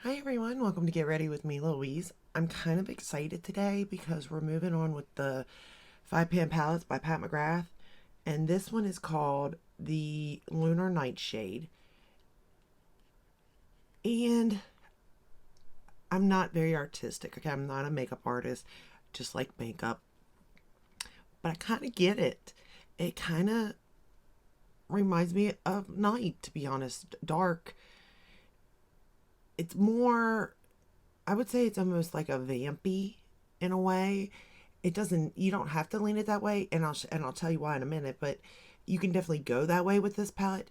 Hi everyone, welcome to Get Ready with me, Louise. I'm kind of excited today because we're moving on with the 5 pan palettes by Mcgrath, and this one is called the Lunar Nightshade. And I'm not very artistic, okay? I'm not a makeup artist, just like makeup, but I kind of get it. It kind of reminds me of night, to be honest, dark. It's more, I would say it's almost like a vampy in a way. It doesn't, you don't have to lean it that way, and I'll tell you why in a minute, but you can definitely go that way with this palette.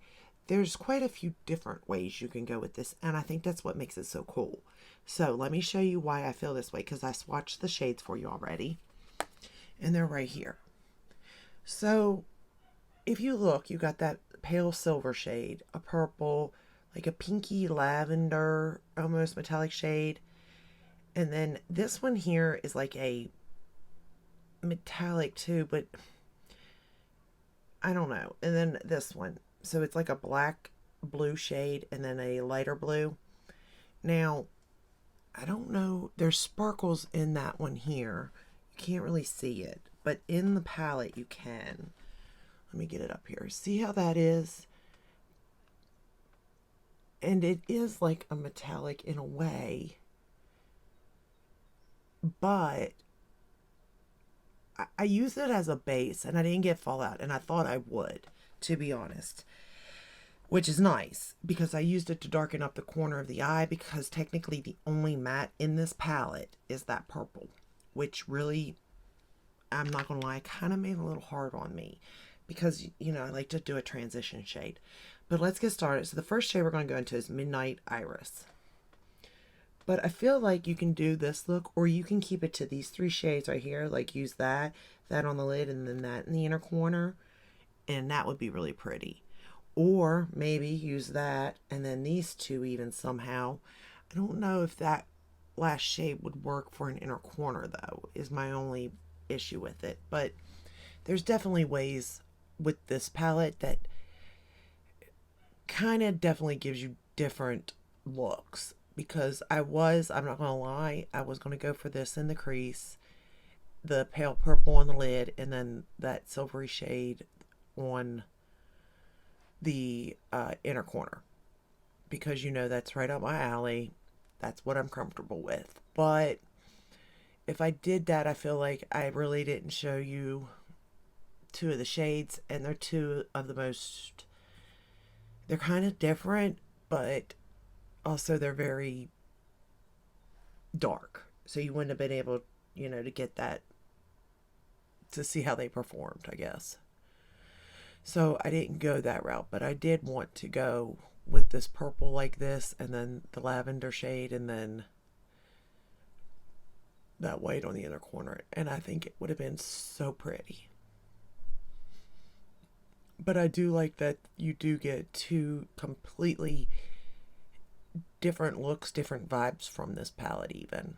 There's quite a few different ways you can go with this, and I think that's what makes it so cool. So let me show you why I feel this way, because I swatched the shades for you already, and they're right here. So if you look, you got that pale silver shade, a purple, like a pinky lavender, almost metallic shade. And then this one here is like a metallic too, but I don't know. And then this one. So it's like a black blue shade and then a lighter blue. Now, I don't know. There's sparkles in that one here. You can't really see it, but in the palette you can. Let me get it up here. See how that is? And it is like a metallic in a way, but I use it as a base and I didn't get fallout, and I thought I would, to be honest, which is nice because I used it to darken up the corner of the eye, because technically the only matte in this palette is that purple, which really, I'm not gonna lie, kind of made it a little hard on me because, I like to do a transition shade. But let's get started. So the first shade we're going to go into is Midnight Iris. But I feel like you can do this look, or you can keep it to these three shades right here. Like use that on the lid, and then that in the inner corner. And that would be really pretty. Or maybe use that and then these two even somehow. I don't know if that last shade would work for an inner corner though, is my only issue with it. But there's definitely ways with this palette that kind of definitely gives you different looks, because I'm not gonna lie, I was gonna go for this in the crease, the pale purple on the lid, and then that silvery shade on the inner corner, because that's right up my alley. That's what I'm comfortable with. But if I did that, I feel like I really didn't show you two of the shades, and they're two of the most, they're kind of different, but also they're very dark. So you wouldn't have been able, to get that, to see how they performed, I guess. So I didn't go that route, but I did want to go with this purple like this, and then the lavender shade, and then that white on the inner corner. And I think it would have been so pretty. But I do like that you do get two completely different looks, different vibes from this palette even.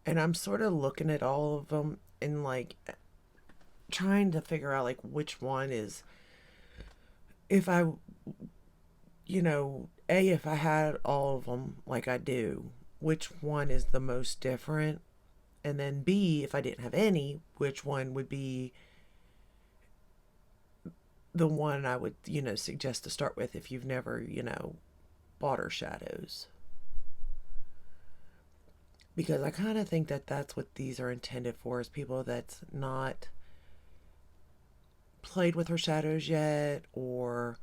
And I'm sort of looking at all of them and like trying to figure out like which one is, if I, if I had all of them like I do, which one is the most different? And then B, if I didn't have any, which one would be the one I would, suggest to start with if you've never, bought her shadows. Because I kind of think that that's what these are intended for, is people that's not played with her shadows yet, or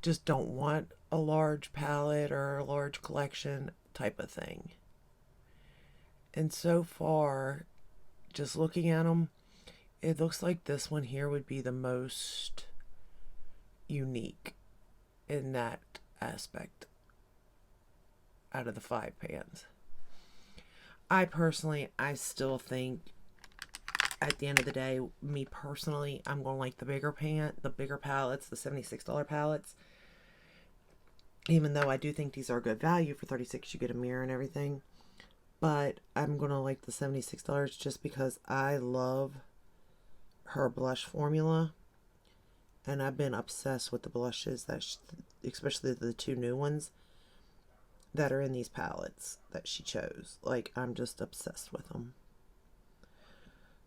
just don't want a large palette or a large collection type of thing. And so far, just looking at them, it looks like this one here would be the most unique in that aspect out of the 5 pans. I still think at the end of the day, me personally, I'm going to like the bigger palettes, the $76 palettes. Even though I do think these are good value for $36, you get a mirror and everything. But I'm going to like the $76 just because I love her blush formula. And I've been obsessed with the blushes that especially the two new ones that are in these palettes that she chose. Like, I'm just obsessed with them.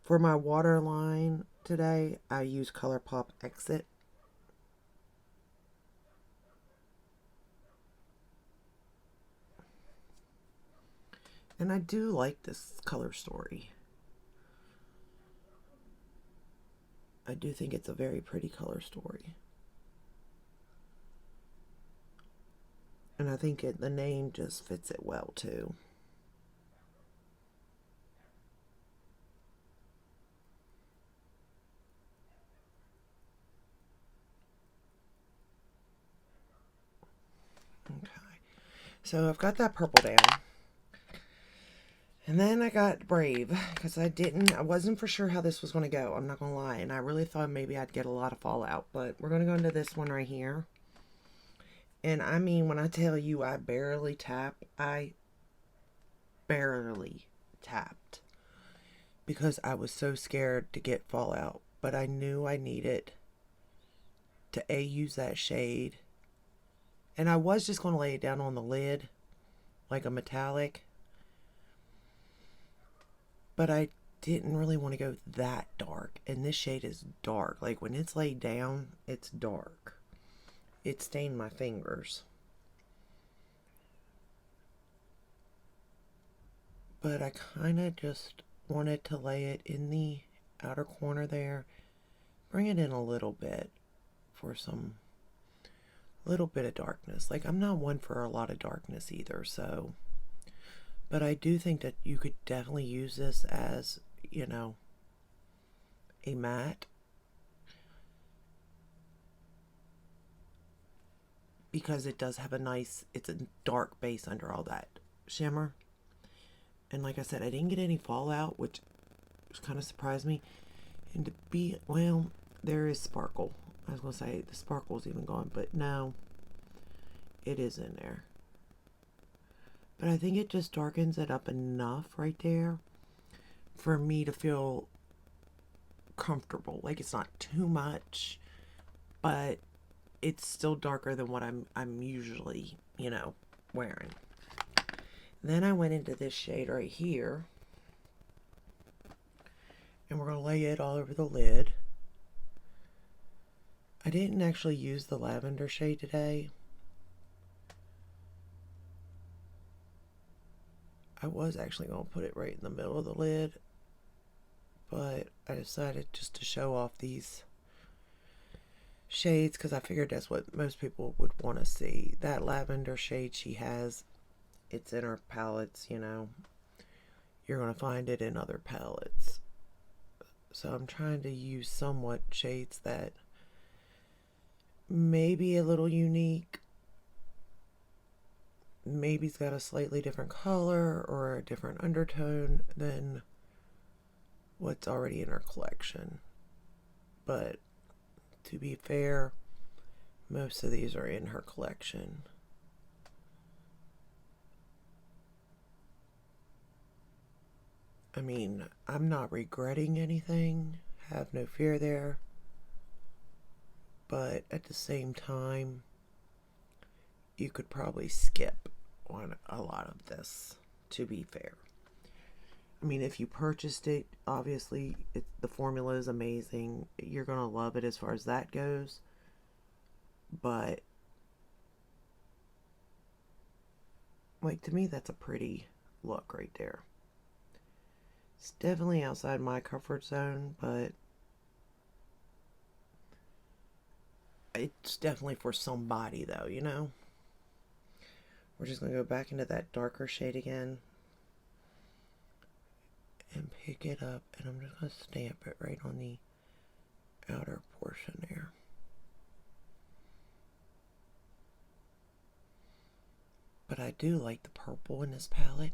For my waterline today, I use ColourPop Exit. And I do like this color story. I do think it's a very pretty color story. And I think the name just fits it well too. Okay. So I've got that purple down. And then I got Brave, because I wasn't for sure how this was going to go. I'm not going to lie. And I really thought maybe I'd get a lot of fallout. But we're going to go into this one right here. And I mean, when I tell you I barely tapped. Because I was so scared to get fallout. But I knew I needed to use that shade. And I was just going to lay it down on the lid, like a metallic. But I didn't really want to go that dark. And this shade is dark. Like, when it's laid down, it's dark. It stained my fingers. But I kind of just wanted to lay it in the outer corner there. Bring it in a little bit for some little bit of darkness. Like, I'm not one for a lot of darkness either, so... But I do think that you could definitely use this as, you know, a matte. Because it does have it's a dark base under all that shimmer. And like I said, I didn't get any fallout, which kind of surprised me. And to be, well, there is sparkle. I was going to say the sparkle's even gone, but no, it is in there. But I think it just darkens it up enough right there for me to feel comfortable. Like, it's not too much, but it's still darker than what I'm usually, you know, wearing. Then I went into this shade right here. And we're going to lay it all over the lid. I didn't actually use the lavender shade today. I was actually going to put it right in the middle of the lid, but I decided just to show off these shades because I figured that's what most people would want to see. That lavender shade she has, it's in her palettes, you know. You're going to find it in other palettes. So I'm trying to use somewhat shades that may be a little unique. Maybe it's got a slightly different color or a different undertone than what's already in her collection. But to be fair, most of these are in her collection. I mean, I'm not regretting anything. Have no fear there. But at the same time, you could probably skip on a lot of this, to be fair. I mean, if you purchased it, obviously the formula is amazing. You're going to love it as far as that goes. But, like, to me, that's a pretty look right there. It's definitely outside my comfort zone, but it's definitely for somebody, though, you know? We're just going to go back into that darker shade again and pick it up, and I'm just going to stamp it right on the outer portion there. But I do like the purple in this palette,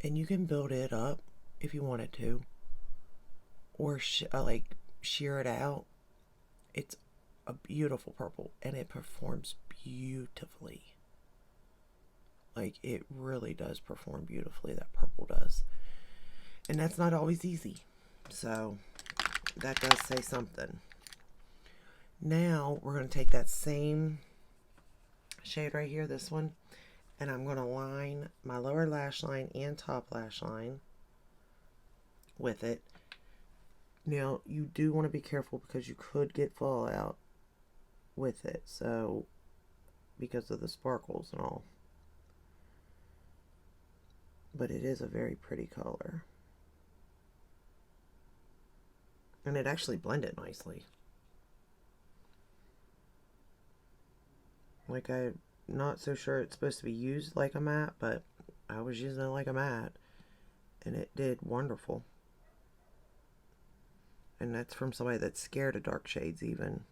and you can build it up if you wanted to, or like shear it out. It's a beautiful purple, and it performs beautifully. Like, it really does perform beautifully, that purple does. And that's not always easy. So, that does say something. Now, we're going to take that same shade right here, this one. And I'm going to line my lower lash line and top lash line with it. Now, you do want to be careful because you could get fallout with it. So, because of the sparkles and all. But it is a very pretty color. And it actually blended nicely. Like, I'm not so sure it's supposed to be used like a matte, but I was using it like a matte. And it did wonderful. And that's from somebody that's scared of dark shades even.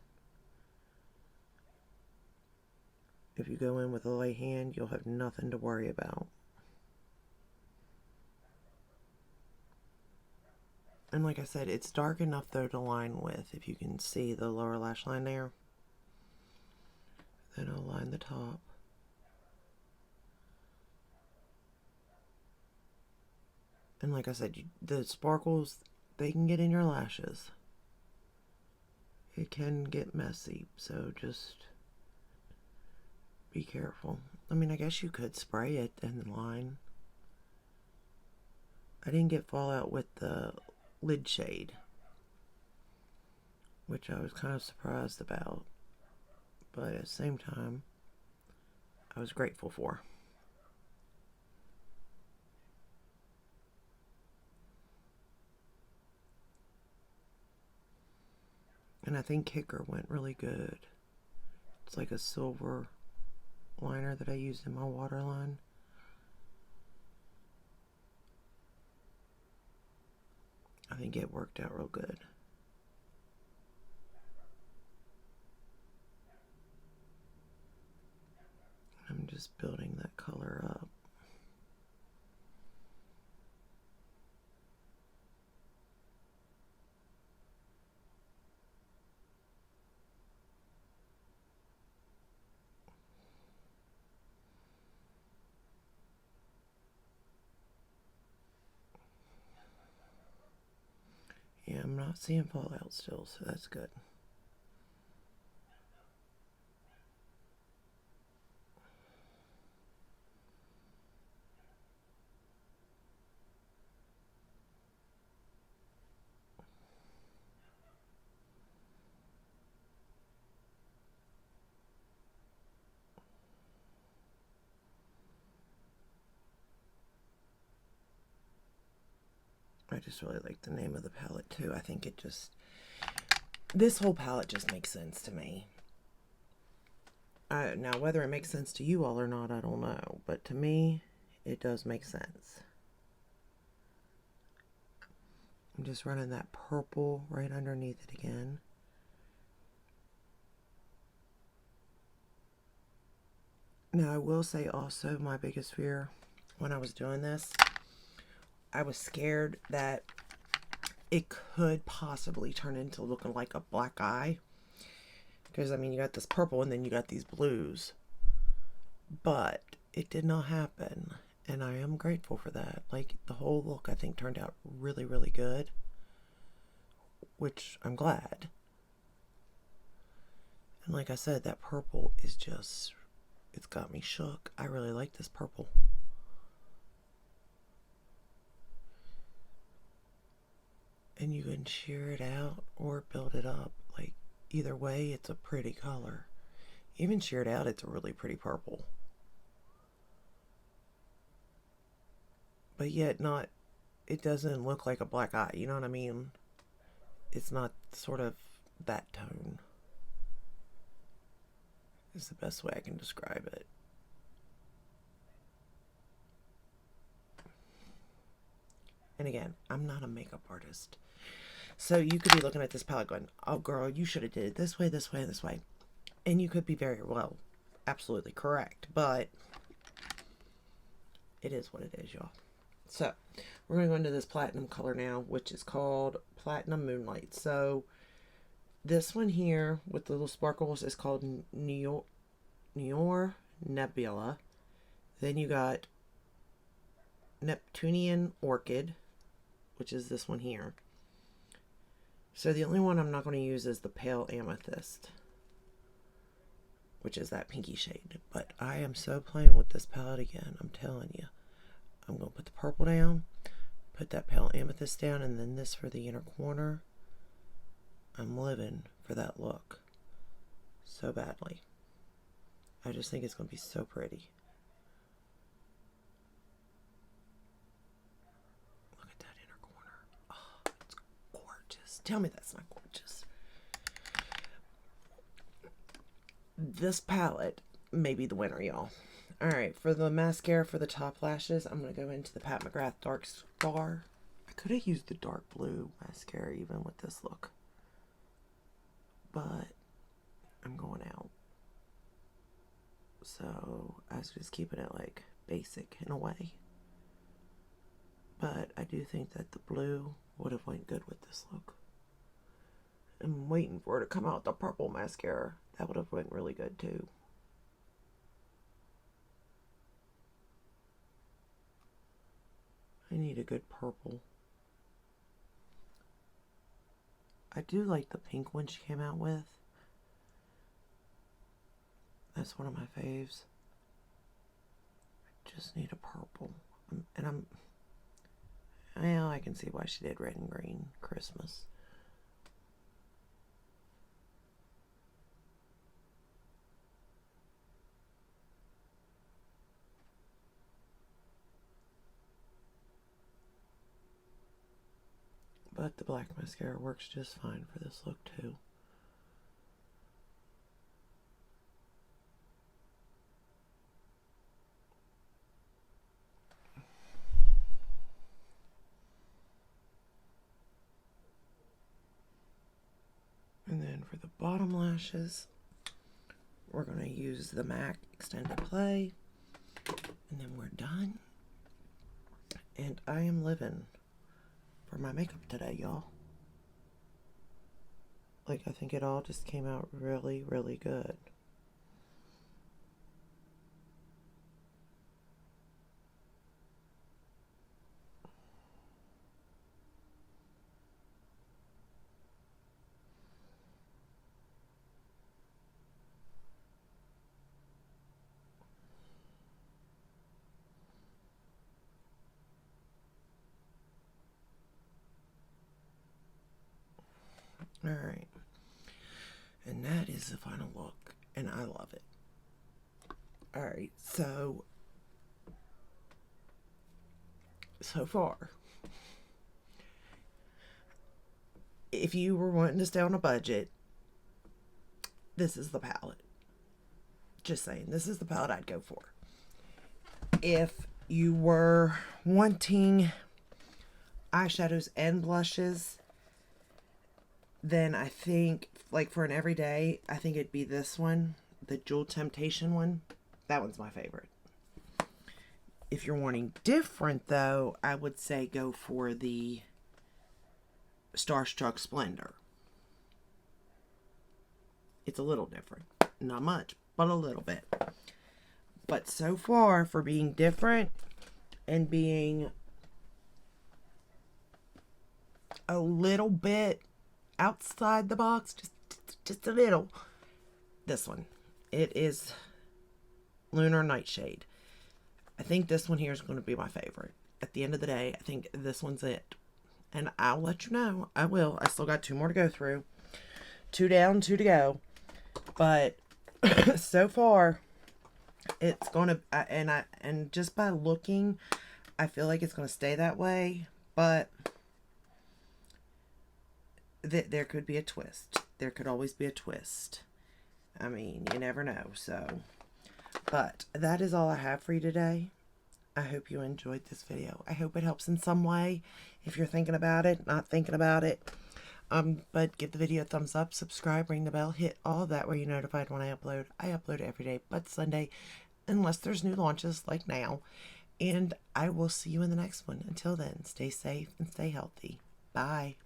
If you go in with a light hand, you'll have nothing to worry about. And like I said, it's dark enough though to line with. If you can see the lower lash line there. Then I'll line the top. And like I said, the sparkles, they can get in your lashes. It can get messy, so just be careful. I mean, I guess you could spray it and line. I didn't get fallout with the lid shade, which I was kind of surprised about, but at the same time, I was grateful for. And I think Kicker went really good. It's like a silver liner that I used in my waterline. I think it worked out real good. I'm just building that color up. Yeah, I'm not seeing fallout still, so that's good. I just really like the name of the palette too. I think it just, this whole palette just makes sense to me. Now, whether it makes sense to you all or not, I don't know. But to me, it does make sense. I'm just running that purple right underneath it again. Now, I will say also my biggest fear when I was doing this, I was scared that it could possibly turn into looking like a black eye. Because, I mean, you got this purple and then you got these blues. But it did not happen. And I am grateful for that. Like, the whole look, I think, turned out really, really good. Which I'm glad. And like I said, that purple is just, it's got me shook. I really like this purple. And you can sheer it out or build it up. Like, either way, it's a pretty color. Even sheared out, it's a really pretty purple. But yet not, it doesn't look like a black eye, you know what I mean? It's not sort of that tone. Is the best way I can describe it. And again, I'm not a makeup artist. So you could be looking at this palette going, oh girl, you should have did it this way, this way, this way. And you could be very well, absolutely correct. But it is what it is, y'all. So we're going to go into this platinum color now, which is called Platinum Moonlight. So this one here with the little sparkles is called Noir Nebula. Then you got Neptunian Orchid, which is this one here. So the only one I'm not going to use is the Pale Amethyst. which is that pinky shade. But I am so playing with this palette again, I'm telling you. I'm going to put the purple down, put that pale amethyst down, and then this for the inner corner. I'm living for that look so badly. I just think it's going to be so pretty. Look at that inner corner. Oh, it's gorgeous. Tell me that's not gorgeous. This palette may be the winner, y'all. Alright, for the mascara for the top lashes, I'm going to go into the Pat McGrath Dark Star. I could have used the dark blue mascara even with this look. But I'm going out. So I was just keeping it like basic in a way. But I do think that the blue would have went good with this look. I'm waiting for it to come out with the purple mascara. That would have went really good too. I need a good purple. I do like the pink one she came out with. That's one of my faves. I just need a purple. Well, I can see why she did red and green Christmas. But the black mascara works just fine for this look too. And then for the bottom lashes, we're going to use the MAC Extended Play. And then we're done. And I am living for my makeup today, y'all. Like, I think it all just came out really, really good. Alright. And that is the final look. And I love it. Alright, so far, if you were wanting to stay on a budget, this is the palette. Just saying, this is the palette I'd go for. If you were wanting eyeshadows and blushes, then I think, like for an everyday, I think it'd be this one, the Jewel Temptation one. That one's my favorite. If you're wanting different, though, I would say go for the Starstruck Splendor. It's a little different. Not much, but a little bit. But so far, for being different and being a little bit outside the box, just a little, this one. It is Lunar Nightshade. I think this one here is going to be my favorite. At the end of the day, I think this one's it. And I'll let you know. I will. I still got 2 more to go through. 2 down, 2 to go. But so far, it's going to, and just by looking, I feel like it's going to stay that way. But there could be a twist. There could always be a twist. I mean, you never know. So, but that is all I have for you today. I hope you enjoyed this video. I hope it helps in some way. If you're thinking about it, not thinking about it. But give the video a thumbs up, subscribe, ring the bell, hit all of that where you're notified when I upload. I upload every day but Sunday, unless there's new launches like now. And I will see you in the next one. Until then, stay safe and stay healthy. Bye.